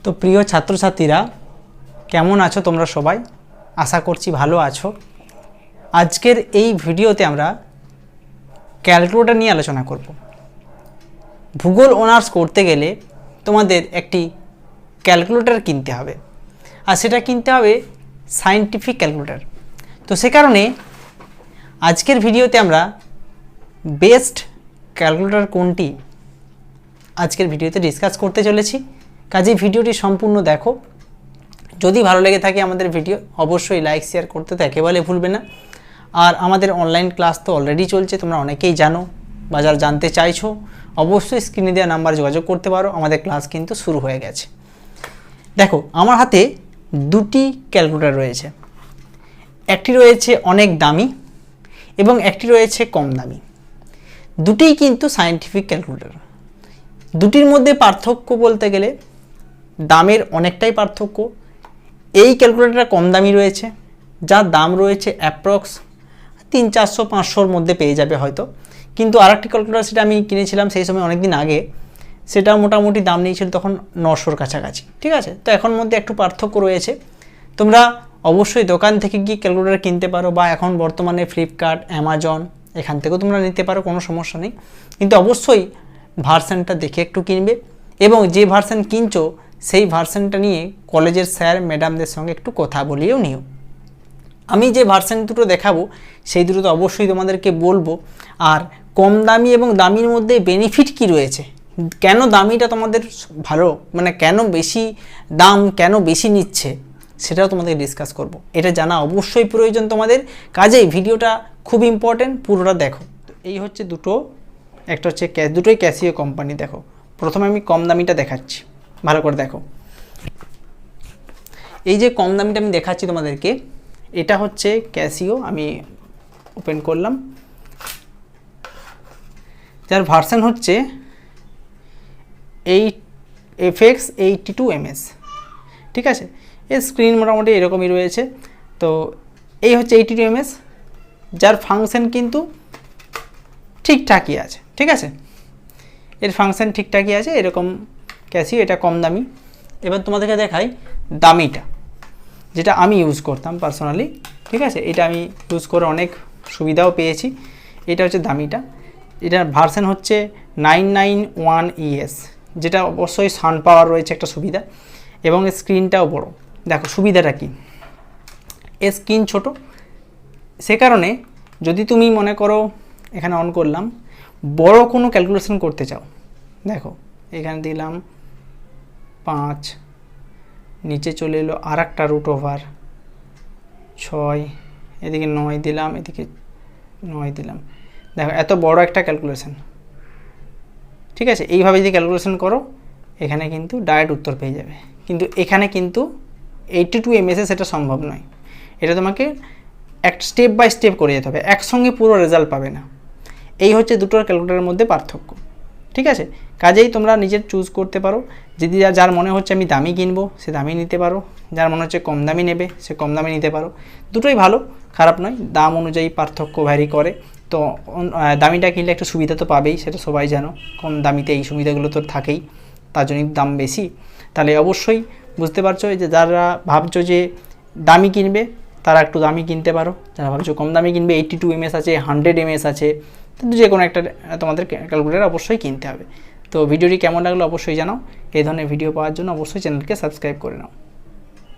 তো প্রিয় ছাত্রছাত্রীরা কেমন আছো তোমরা সবাই? আশা করছি ভালো আছো। আজকের এই ভিডিওতে আমরা ক্যালকুলেটর নিয়ে আলোচনা করব। ভূগোল অনার্স করতে গেলে তোমাদের একটি ক্যালকুলেটর কিনতে হবে, আর সেটা কিনতে হবে সায়েন্টিফিক ক্যালকুলেটর। তো সে কারণে আজকের ভিডিওতে আমরা বেস্ট ক্যালকুলেটর কোনটি আজকের ভিডিওতে ডিসকাস করতে চলেছি। কাজেই ভিডিওটি সম্পূর্ণ দেখো। যদি ভালো লেগে থাকে আমাদের ভিডিও, অবশ্যই লাইক শেয়ার করতে তো একেবারে ভুলবে না। আর আমাদের অনলাইন ক্লাস তো অলরেডি চলছে, তোমরা অনেকেই জানো বা যারা জানতে চাইছো অবশ্যই স্ক্রিনে দেওয়া নাম্বার যোগাযোগ করতে পারো। আমাদের ক্লাস কিন্তু শুরু হয়ে গেছে। দেখো, আমার হাতে দুটি ক্যালকুলেটর রয়েছে। একটি রয়েছে অনেক দামি এবং একটি রয়েছে কম দামি। দুটিই কিন্তু সায়েন্টিফিক ক্যালকুলেটর। দুটির মধ্যে পার্থক্য বলতে গেলে দামের অনেকটাই পার্থক্য। এই ক্যালকুলেটরটা কম দামি রয়েছে, যার দাম রয়েছে অ্যাপ্রক্স 300-400-500-র মধ্যে পেয়ে যাবে হয়তো। কিন্তু আরেকটি ক্যালকুলেটর, সেটা আমি কিনেছিলাম সেই সময় অনেক দিন আগে, সেটা মোটামুটি দাম নিয়েছিল তখন 900-র কাছাকাছি। ঠিক আছে, তো এখন মধ্যে একটু পার্থক্য রয়েছে। তোমরা অবশ্যই দোকান থেকে গিয়ে ক্যালকুলেটর কিনতে পারো, বা এখন বর্তমানে ফ্লিপকার্ট, অ্যামাজন এখান থেকেও তোমরা নিতে পারো, কোনো সমস্যা নেই। কিন্তু অবশ্যই ভার্সানটা দেখে একটু কিনবে, এবং যে ভার্সান কিনছো সেই ভার্সানটা নিয়ে কলেজের স্যার ম্যাডামদের সঙ্গে একটু কথা বলিয়েও নিও। আমি যে ভার্সান দুটো দেখাবো সেই দুটো তো অবশ্যই তোমাদেরকে বলবো। আর কম দামি এবং দামির মধ্যে বেনিফিট কি রয়েছে, কেন দামিটা তোমাদের ভালো, মানে কেন বেশি দাম, কেন বেশি নিচ্ছে, সেটাও তোমাদের ডিসকাস করব। এটা জানা অবশ্যই প্রয়োজন তোমাদের। কাজেই ভিডিওটা খুব ইম্পর্টেন্ট, পুরোটা দেখো। এই হচ্ছে দুটো, একটা হচ্ছে দুটোই ক্যাসিও কোম্পানি। দেখো, প্রথমে আমি কম দামিটা দেখাচ্ছি, ভালো করে দেখো। এই যে কম দামিটা আমি দেখাচ্ছি তোমাদেরকে, এটা হচ্ছে ক্যাসিও। আমি ওপেন করলাম, যার ভার্সন হচ্ছে FX82MS। ঠিক আছে, এর স্ক্রিন মোটামুটি এরকমই রয়েছে। তো এই হচ্ছে 82MS, যার ফাংশন কিন্তু ঠিকঠাকই আছে। ঠিক আছে, এর ফাংশন ঠিকঠাকই আছে, এরকম ক্যাসিও। এটা কম দামি। এবার তোমাদেরকে দেখাই দামিটা, যেটা আমি ইউজ করতাম পার্সোনালি। ঠিক আছে, এটা আমি ইউজ করে অনেক সুবিধাও পেয়েছি। এটা হচ্ছে দামিটা। এটার ভার্সন হচ্ছে 991ES, যেটা অবশ্যই সান পাওয়ার রয়েছে একটা সুবিধা, এবং স্ক্রিনটাও বড়। দেখো সুবিধাটা কি, এর স্ক্রিন ছোট, সে কারণে যদি তুমি মনে করো, এখানে অন করলাম, বড় কোনো ক্যালকুলেশন করতে চাও, দেখো এখানে দিলাম 5, নিচে চলে এলো আর একটা √6, এদিকে 9 দিলাম, এদিকে 9 দিলাম। দেখো এত বড় একটা ক্যালকুলেশন। ঠিক আছে, এইভাবে যদি ক্যালকুলেশন করো এখানে কিন্তু ডাইরেক্ট উত্তর পেয়ে যাবে। কিন্তু এখানে কিন্তু 82MS সেটা সম্ভব নয়। এটা তোমাকে এক স্টেপ বাই স্টেপ করে যেতে হবে, একসঙ্গে পুরো রেজাল্ট পাবে না। এই হচ্ছে দুটোর ক্যালকুলেটরের মধ্যে পার্থক্য। ঠিক আছে, কাজেই তোমরা নিজের চুজ করতে পারো। যদি যার মনে হচ্ছে আমি দামি কিনবো, সে দামি নিতে পারো। যার মনে হচ্ছে কম দামি নেবে, সে কম দামি নিতে পারো। দুটোই ভালো, খারাপ নয়। দাম অনুযায়ী পার্থক্য ভ্যারি করে। তো দামিটা কিনলে একটু সুবিধা তো পাবেই, সেটা সবাই জানো। কম দামিতে এই সুবিধাগুলো তো থাকেই, তার জন্যই দাম বেশি। তাহলে অবশ্যই বুঝতে পারছো যে যারা ভাবছো যে দামি কিনবে, তারা একটু দামি কিনতে পারো। যারা ভাবছো কম দামি কিনবে, 82MS আছে, 100MS আছে, কিন্তু যে কোনো একটা তোমাদের ক্যালকুলেটর অবশ্যই কিনতে হবে। তো ভিডিওটি কেমন লাগলো অবশ্যই জানাও। এই ধরনের ভিডিও পাওয়ার জন্য অবশ্যই চ্যানেলকে সাবস্ক্রাইব করে নাও।